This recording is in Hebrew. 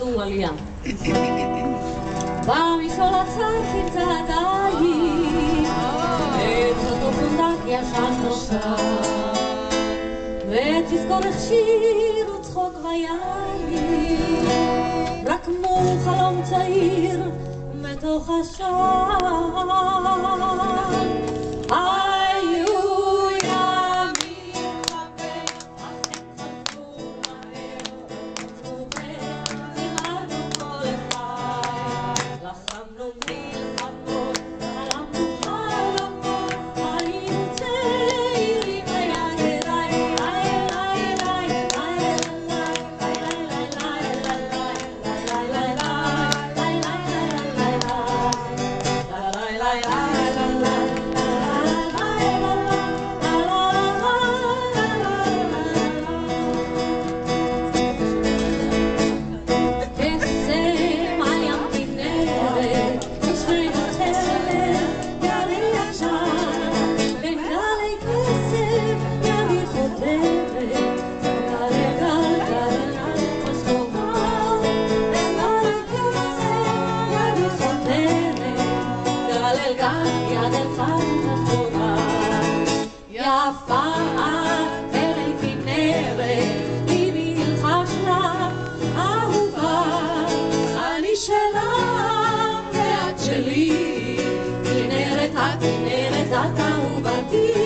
עשו עלייה. במשעול הצד כצעדיים, את אותו פונדק ישן נוסף, ותזכור איך שיר וצחוק וימים, רק כמו חלום צעיר מתוך השער. הכנרת, את אהובתי